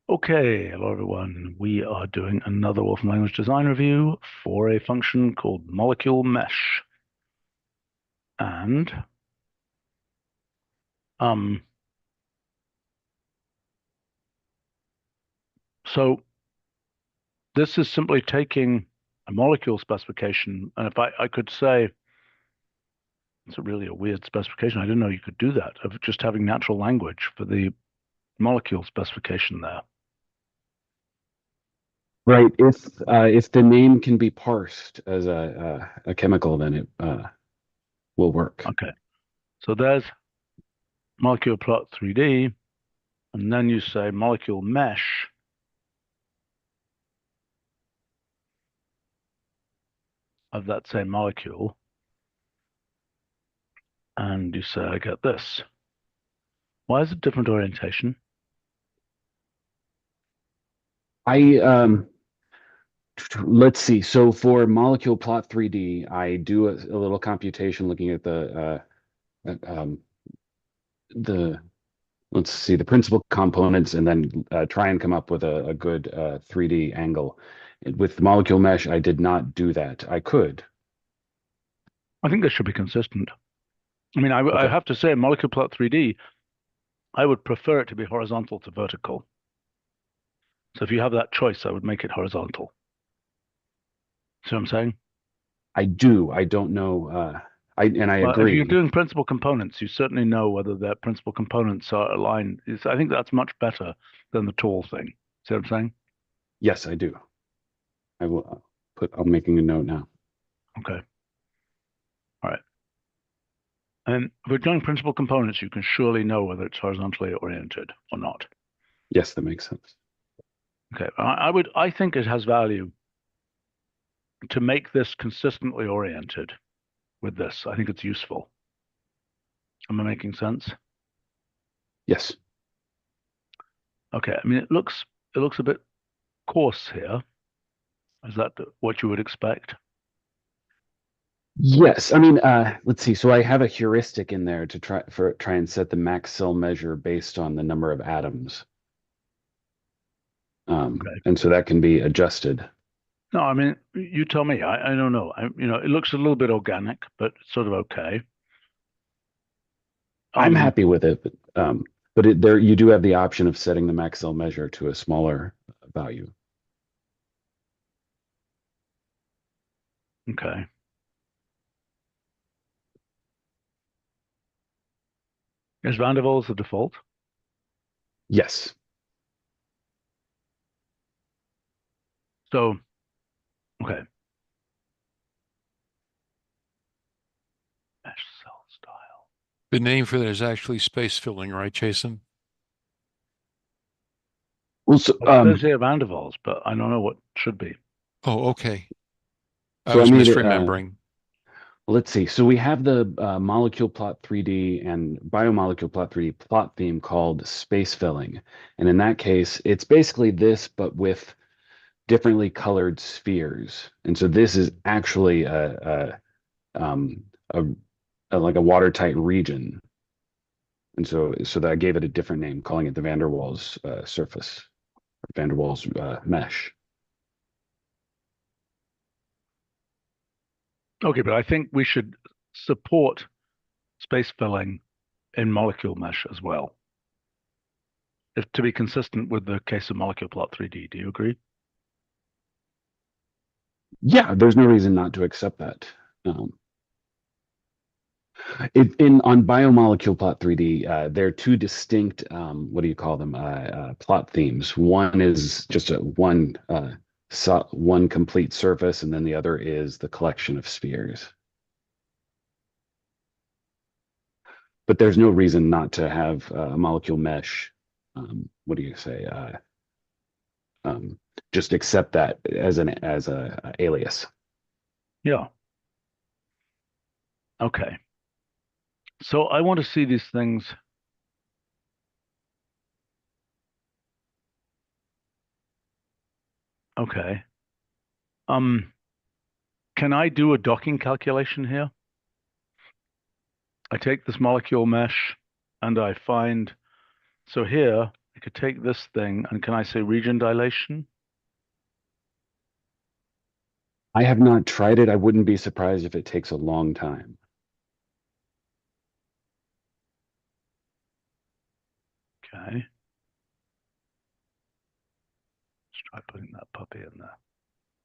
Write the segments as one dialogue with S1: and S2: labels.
S1: Okay, hello everyone. We are doing another Wolfram Language Design review for a function called MoleculeMesh. And um, so this is simply taking a molecule specification, and if I could say, it's really a weird specification. I didn't know you could do that, of just having natural language for the molecule specification there.
S2: Right. If the name can be parsed as a chemical, then it will work.
S1: Okay, so there's molecule plot 3D, and then you say molecule mesh of that same molecule, and you say, I get this. Why is it different orientation?
S2: I Let's see. So for molecule plot 3D, I do a little computation looking at the let's see the principal components, and then try and come up with a good 3D angle. With molecule mesh, I did not do that. I could.
S1: I think this should be consistent. I mean, I
S2: Okay.
S1: have to say, molecule plot 3D, I would prefer it to be horizontal to vertical. So if you have that choice, I would make it horizontal. See what I'm saying?
S2: I do. I don't know. I
S1: Well, if you're
S2: agree.
S1: doing principal components, you certainly know whether their principal components are aligned. I think that's much better than the tall thing. See what I'm saying?
S2: Yes, I do. I will I'm making a note now.
S1: Okay. All right. And if we're doing principal components, you can surely know whether it's horizontally oriented or not.
S2: Yes, that makes sense.
S1: Okay. I think it has value to make this consistently oriented with this. I think it's useful. Am I making sense?
S2: Yes.
S1: Okay. I mean, it looks a bit coarse here. Is that what you would expect?
S2: Yes. I mean, let's see. So I have a heuristic in there to try and set the max cell measure based on the number of atoms.
S1: Okay.
S2: And so that can be adjusted.
S1: No, I mean, you tell me. I don't know. It looks a little bit organic, but it's sort of okay.
S2: I'm
S1: Um,
S2: happy with it, but there you do have the option of setting the max cell measure to a smaller value.
S1: okay. Is van der Waals the default?
S2: Yes.
S1: So, okay. Mesh cell style.
S3: The name for that is actually space filling, right, Jason?
S2: Well, so,
S1: Well, it says here van der Waals, but I don't know what it should be.
S3: Oh, okay. I
S2: so I
S3: was
S2: made it.
S3: misremembering.
S2: Let's see. So we have the molecule plot 3D and biomolecule plot 3D plot theme called space filling. And in that case, it's basically this, but with differently colored spheres. And so this is actually um, a, like a watertight region. And so that I gave it a different name, calling it the van der Waals surface, or van der Waals mesh.
S1: Okay, but I think we should support space filling in molecule mesh as well, if to be consistent with the case of molecule plot 3D. Do you agree?
S2: Yeah, there's no reason not to accept that. Um, in on biomolecule plot 3D, there are two distinct, what do you call them, plot themes. One is just one complete surface, and then the other is the collection of spheres. But there's no reason not to have a molecule mesh. What do you say? Just accept that as a alias.
S1: Yeah. Okay. So I want to see these things. Okay. Um, can I do a docking calculation here? I take this molecule mesh and I find, so here I could take this thing, and can I say region dilation?
S2: I have not tried it. I wouldn't be surprised if it takes a long time.
S1: Okay. Let's try putting that puppy in there.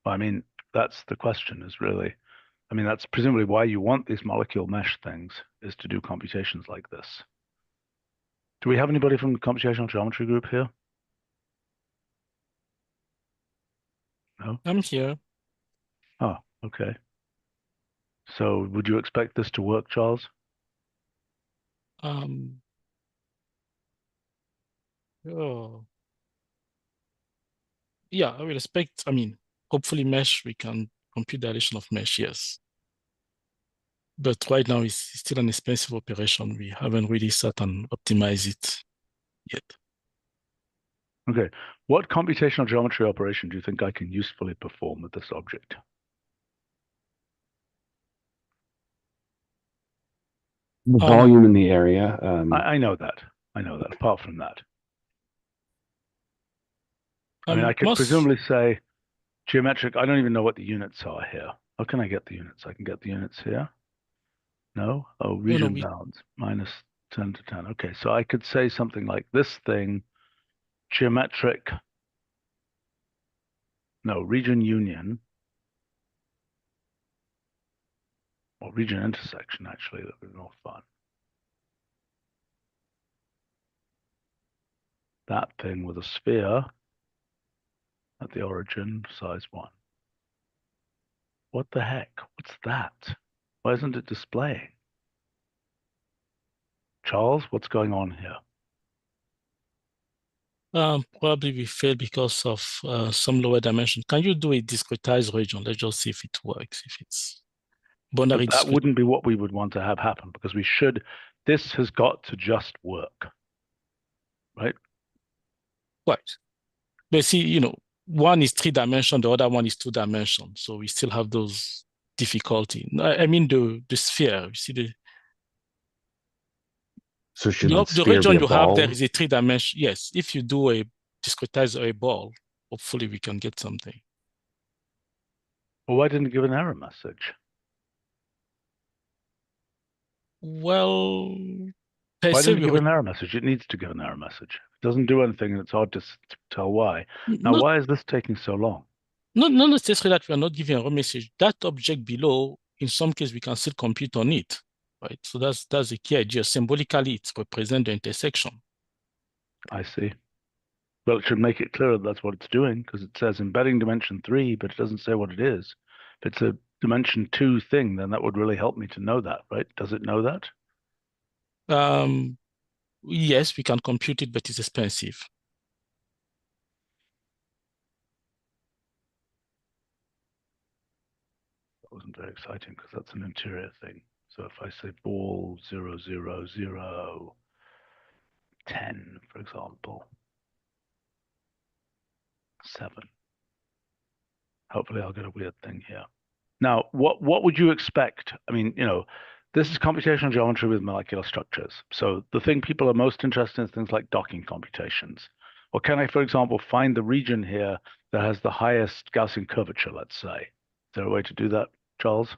S1: Well, I mean, that's the question is really, I mean, that's presumably why you want these molecule mesh things, is to do computations like this. Do we have anybody from the computational geometry group here? No?
S4: I'm here.
S1: Oh, okay. So would you expect this to work, Charles?
S4: Oh, yeah, I will expect, I mean, hopefully mesh, we can compute dilation of mesh, yes. But right now it's still an expensive operation. We haven't really sat and optimized it yet.
S1: Okay. What computational geometry operation do you think I can usefully perform with this object?
S2: The volume in the area.
S1: I know that. I know that. Apart from that, I mean, I could presumably say geometric. I don't even know what the units are here. How can I get the units? I can get the units here. No? Oh, region bounds, minus 10 to 10. Okay, so I could say something like this thing, geometric, no, region union, or region intersection, actually, that would be more fun. That thing with a sphere at the origin, size 1. What the heck? What's that? Why isn't it displaying? Charles, what's going on here?
S4: Probably we failed because of some lower dimension. Can you do a discretized region? Let's just see if it works, if it's binary.
S1: But that wouldn't be what we would want to have happen, because we should, this has got to just work, right?
S4: Right. But see, you know, one is 3-dimension, the other one is 2-dimension. So we still have those difficulty. I mean the sphere, you see
S2: so should
S4: the region you have there is a 3-dimension. Yes, if you do a discretize a ball, hopefully we can get something.
S1: Well, why didn't it give an error message?
S4: Well,
S1: why didn't it give an error message? It needs to give an error message. It doesn't do anything, and it's hard to tell why. Now, why is this taking so long?
S4: Not necessarily that we are not giving a error message. That object below, in some case, we can still compute on it, right? So that's the key idea. Symbolically, it represents the intersection.
S1: I see. Well, it should make it clear that that's what it's doing, because it says embedding dimension 3, but it doesn't say what it is. If it's a dimension 2 thing, then that would really help me to know that, right? Does it know that?
S4: Yes, we can compute it, but it's expensive.
S1: That wasn't very exciting because that's an interior thing. So if I say ball 0, 0, 0, 10, for example, 7. Hopefully I'll get a weird thing here. Now, what would you expect? I mean, you know, this is computational geometry with molecular structures. So the thing people are most interested in is things like docking computations. Or can I, for example, find the region here that has the highest Gaussian curvature, let's say? Is there a way to do that, Charles?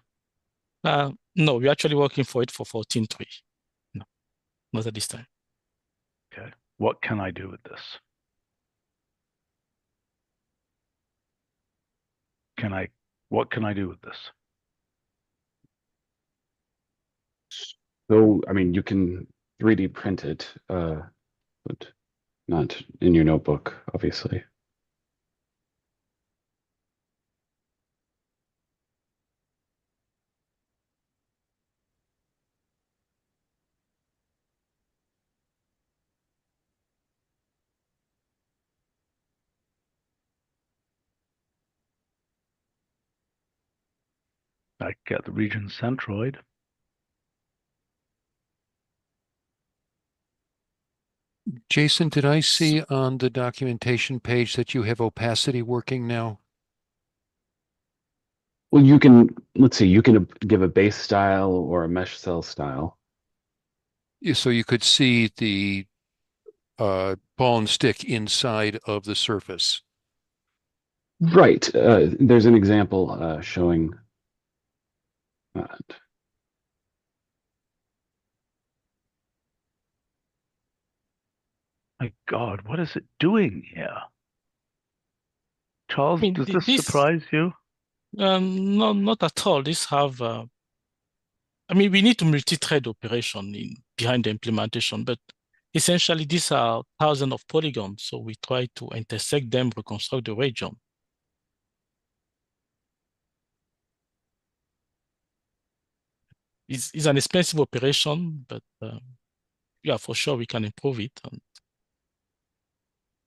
S4: No, we're actually working for it for 14.3. No, not at this time.
S1: Okay. What can I do with this? What can I do with this?
S2: So, I mean, you can 3D print it, but not in your notebook, obviously.
S1: I get the region centroid.
S3: Jason, did I see on the documentation page that you have opacity working now?
S2: Well, you can, let's see, you can give a base style or a mesh cell style.
S3: So you could see the ball and stick inside of the surface.
S2: Right. There's an example showing that.
S1: My God, what is it doing here? Charles,
S4: I mean,
S1: does this
S4: this
S1: surprise you?
S4: no, not at all. This have I mean, we need to multi-thread operation behind the implementation, but essentially these are thousands of polygons. So we try to intersect them, reconstruct the region. It's an expensive operation, but yeah, for sure we can improve it. And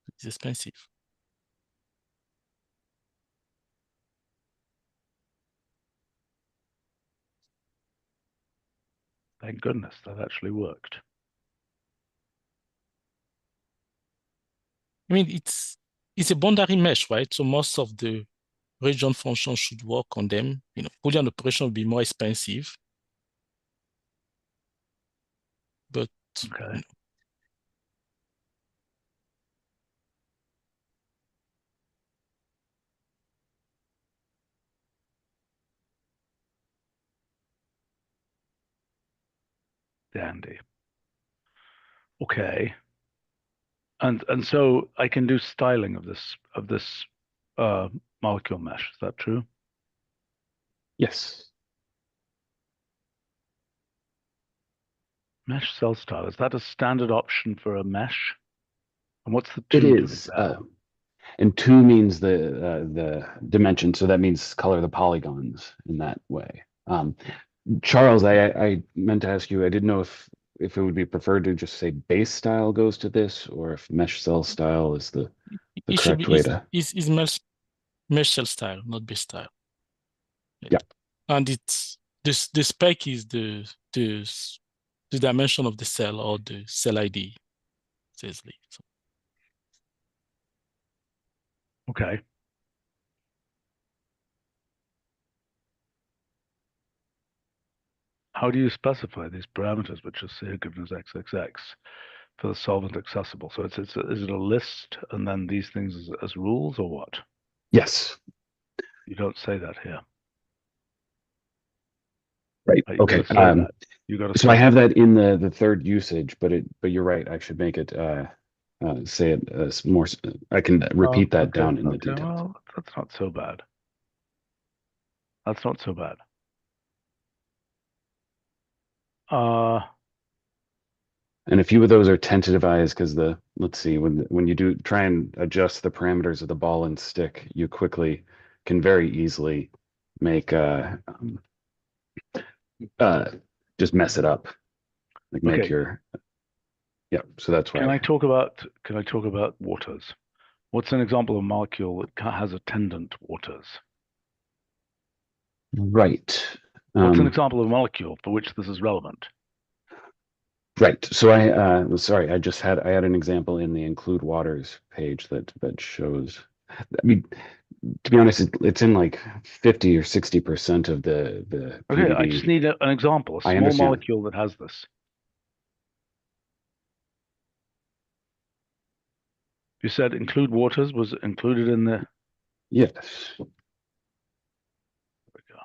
S4: it's expensive.
S1: Thank goodness that actually worked.
S4: I mean, it's a boundary mesh, right? So most of the region functions should work on them. You know, Boolean operation will be more expensive, but
S1: Okay. Dandy. Okay. And so I can do styling of this molecule mesh. Is that true?
S2: Yes.
S1: Mesh cell style. Is that a standard option for a mesh? And what's the
S2: It
S1: 2 doing
S2: is.
S1: there?
S2: And 2 means the dimension, so that means color the polygons in that way. Charles, I meant to ask you, I didn't know if it would be preferred to just say base style goes to this, or if mesh cell style is the
S4: it should
S2: correct
S4: be
S2: way to.
S4: is mesh cell style, not base style.
S2: Yeah.
S4: And it's this the spec is the dimension of the cell or the cell ID, says Lee. So,
S1: Okay. How do you specify these parameters, which are say given as XXX, for the solvent accessible? So is it a list and then these things as rules or what?
S2: Yes.
S1: You don't say that here.
S2: Right.
S1: You
S2: Okay.
S1: gotta say that. You got to
S2: So I have that in the third usage, but you're right. I should make it say it more. I can repeat that
S1: okay,
S2: down in the
S1: okay.
S2: details.
S1: Well, that's not so bad. That's not so bad.
S2: And a few of those are tentativized because let's see, when you do try and adjust the parameters of the ball and stick, you quickly can very easily make just mess it up, like make
S1: Okay.
S2: your yeah. So that's why.
S1: Can I talk about waters? What's an example of a molecule that has attendant waters?
S2: Right.
S1: What's an example of a molecule for which this is relevant?
S2: Right. So I was sorry. I had an example in the include waters page that shows. I mean, to be honest, it's in like 50 or 60% of the
S1: Okay,
S2: PDB.
S1: I just need an example, a
S2: I
S1: small
S2: understand.
S1: molecule that has this. You said include waters was included in the.
S2: Yes.
S1: There we go.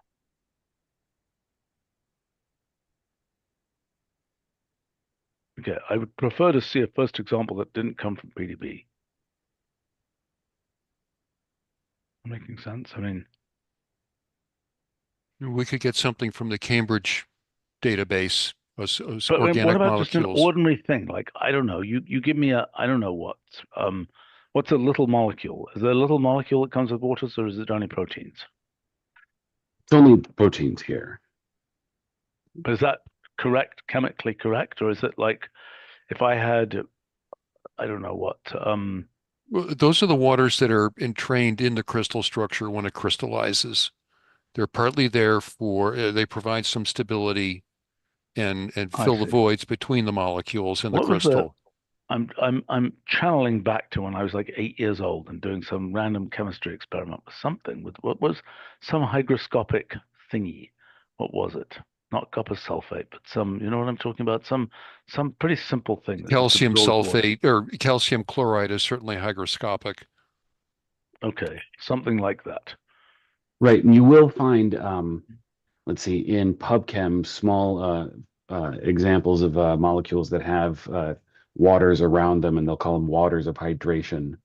S1: Okay, I would prefer to see a first example that didn't come from PDB. Making sense? I mean,
S3: We could get something from the Cambridge database as
S1: but what
S3: organic
S1: about just an
S3: molecules.
S1: ordinary thing? Like, I don't know, you give me I don't know what's a little molecule? Is there a little molecule that comes with waters or is it only proteins?
S2: It's only proteins here.
S1: But is that correct, chemically correct? Or is it like if I had, I don't know what,
S3: Well, those are the waters that are entrained in the crystal structure when it crystallizes. They're partly there for, they provide some stability and
S1: I
S3: fill the
S1: see.
S3: voids between the molecules and the
S1: What was the,
S3: crystal.
S1: I'm channeling back to when I was like 8 years old and doing some random chemistry experiment with something with what was some hygroscopic thingy. What was it? not copper sulfate, but some, you know what I'm talking about? Some pretty simple thing that just
S3: Calcium
S1: absorbs water.
S3: sulfate or calcium chloride is certainly hygroscopic.
S1: Okay, something like that.
S2: Right, and you will find, let's see, in PubChem, small examples of molecules that have waters around them, and they'll call them waters of hydration.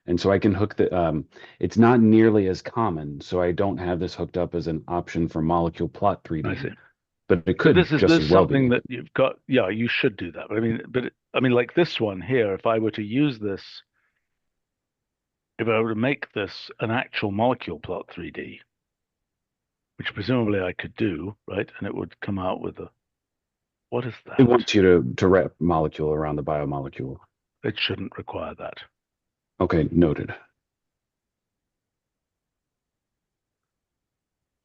S2: And so I can hook it's not nearly as common, so I don't have this hooked up as an option for Molecule Plot 3D.
S1: I see.
S2: But it
S1: So
S2: could
S1: this
S2: just as well
S1: something
S2: be.
S1: that you've got. Yeah, you should do that. But I mean, like this one here, if I were to use this, if I were to make this an actual molecule plot 3D, which presumably I could do, right? And it would come out with a, what is
S2: It
S1: that?
S2: wants you to wrap molecule around the biomolecule.
S1: It shouldn't require that.
S2: Okay, noted.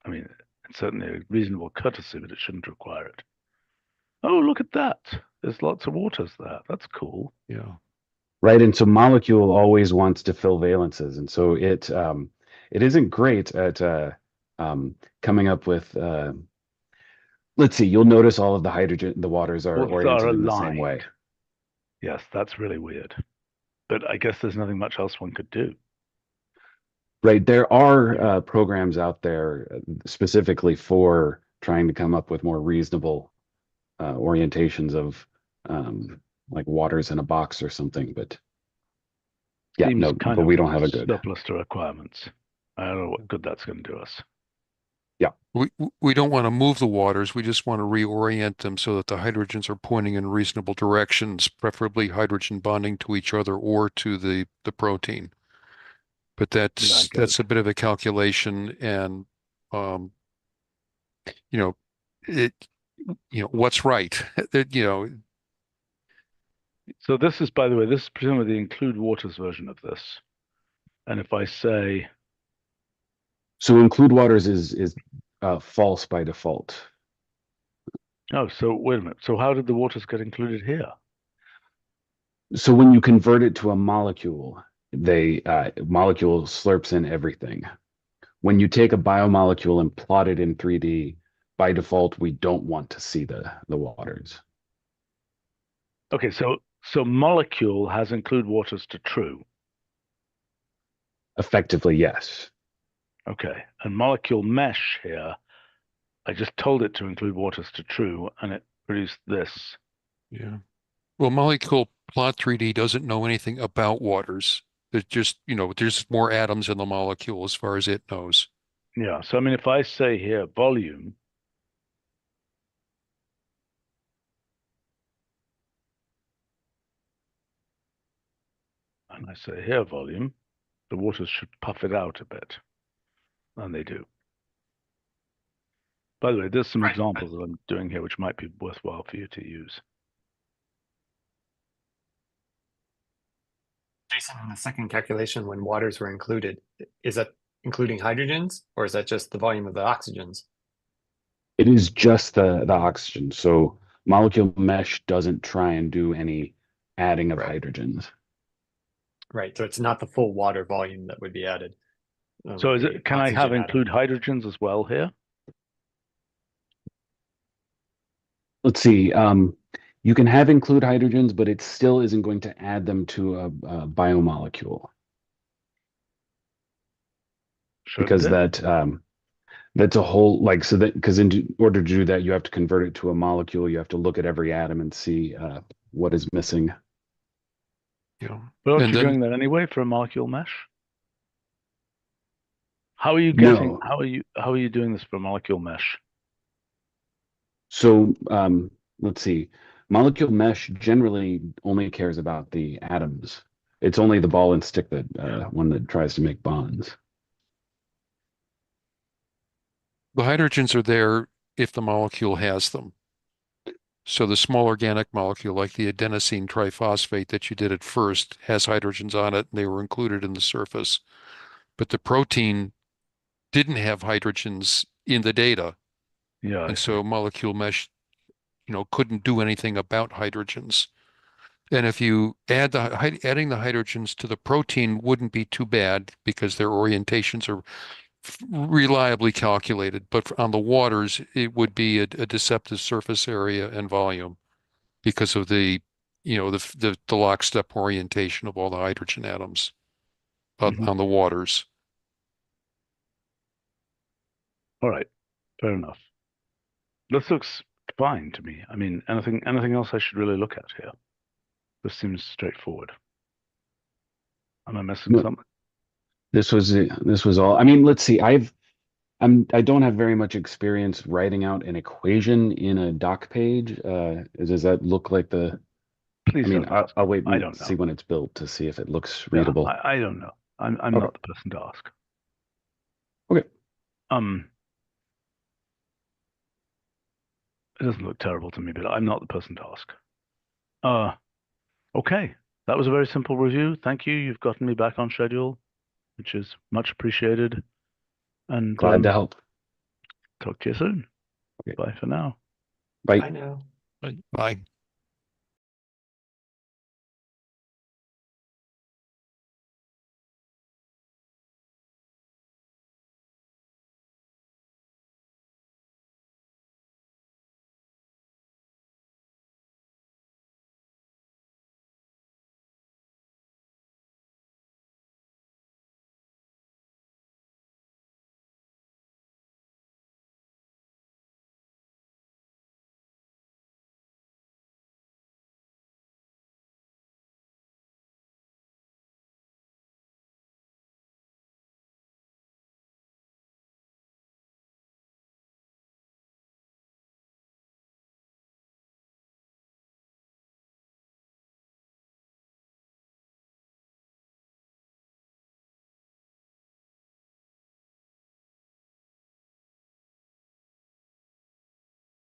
S1: I mean, it's certainly a reasonable courtesy, but it shouldn't require it. Oh, look at that. There's lots of waters there. That's cool.
S3: Yeah.
S2: Right, and so molecule always wants to fill valences, and so it isn't great at coming up with. Let's see. You'll notice all of the waters are
S1: Waters
S2: oriented
S1: are
S2: in the same way.
S1: aligned. Yes, that's really weird. But I guess there's nothing much else one could do.
S2: Right, there are programs out there specifically for trying to come up with more reasonable orientations of like waters in a box or something, but yeah,
S1: Seems
S2: no,
S1: kind
S2: but
S1: of
S2: we don't have a good.
S1: surplus to requirements. I don't know what good that's going to do us.
S3: We don't want to move the waters. We just want to reorient them so that the hydrogens are pointing in reasonable directions, preferably hydrogen bonding to each other or to the protein. But that's a bit of a calculation, and you know, it what's right.
S1: So this is, by the way, this is presumably the include waters version of this. And if I say,
S2: So include waters is false by default.
S1: oh, so wait a minute. So how did the waters get included here?
S2: So when you convert it to a molecule, molecule slurps in everything. When you take a biomolecule and plot it in 3D, by default, we don't want to see the waters.
S1: Okay, so molecule has include waters to true.
S2: Effectively, yes.
S1: Okay, and molecule mesh here, I just told it to include waters to true, and it produced this.
S3: Yeah. Well, molecule plot 3D doesn't know anything about waters. There's just, there's more atoms in the molecule as far as it knows.
S1: Yeah, so I mean, if I say here volume, and I say here volume, the waters should puff it out a bit, and they do. By the way, there's some examples that I'm doing here which might be worthwhile for you to use.
S5: Jason, in the second calculation, when waters were included, is that including hydrogens, or is that just the volume of the oxygens?
S2: It is just the oxygen. So MoleculeMesh doesn't try and do any adding of hydrogens.
S5: Right. So it's not the full water volume that would be added.
S1: So is it, can I have include hydrogens as well here?
S2: Let's see. You can have include hydrogens, but it still isn't going to add them to a biomolecule. Because that's a whole, like, so that, because in order to do that, you have to convert it to a molecule. You have to look at every atom and see what is missing.
S3: Yeah.
S1: But aren't you doing that anyway for a molecule mesh? How are you getting, how are you doing this for molecule mesh?
S2: So let's see. MoleculeMesh generally only cares about the atoms. It's only the ball and stick that one that tries to make bonds.
S3: The hydrogens are there if the molecule has them. So the small organic molecule, like the adenosine triphosphate that you did at first, has hydrogens on it, and they were included in the surface. But the protein didn't have hydrogens in the data.
S1: Yeah.
S3: And so MoleculeMesh, couldn't do anything about hydrogens. And if you add adding the hydrogens to the protein wouldn't be too bad because their orientations are reliably calculated, but on the waters, it would be a deceptive surface area and volume because of the, the lockstep orientation of all the hydrogen atoms on the waters.
S1: All right, fair enough. This looks fine to me. I mean, anything else I should really look at here? This seems straightforward. Am I missing
S2: No,
S1: something?
S2: this was all. I mean, let's see. I don't have very much experience writing out an equation in a doc page. Does that look like the?
S1: Please
S2: I mean,
S1: don't ask.
S2: I'll wait
S1: I
S2: and
S1: don't
S2: see
S1: know.
S2: when it's built to see if it looks
S1: Yeah,
S2: readable.
S1: I don't know. I'm
S2: Okay.
S1: not the person to ask.
S2: Okay.
S1: It doesn't look terrible to me, but I'm not the person to ask. Okay. That was a very simple review. Thank you. You've gotten me back on schedule, which is much appreciated. And
S2: Glad to help.
S1: talk to you soon.
S2: Okay.
S1: Bye for now.
S2: Bye.
S5: I know.
S3: Bye.